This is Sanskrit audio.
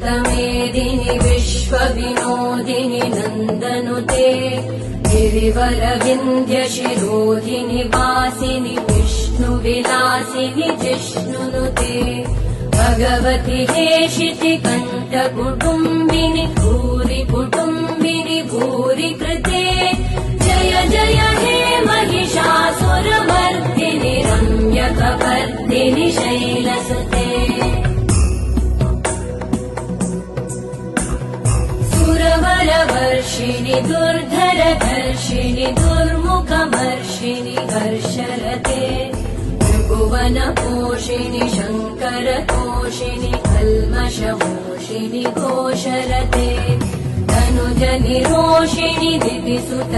वन्दितमेदिनि विश्वविनोदिनि नन्दनुते गिरिवरविन्ध्यशिरोधिनि वासिनि विष्णुविलासिनि जिष्णुनुते भगवति हेशिति कण्ठकुटुम्बिनि भूरि कुटुम्बिनि भूरि कृते जय जय हे महिषासुरमर्दिनि रम्यकपर्दिनि शैलसुते सुरवरवर्षिणि दुर्धरधर्षिणि दुर्मुखमर्षिणि हर्षरते त्रिभुवनपोषिणि शङ्करतोषिणि कल्मषमोषिणि घोषरते तनुजनिरोषिणि दितिसुत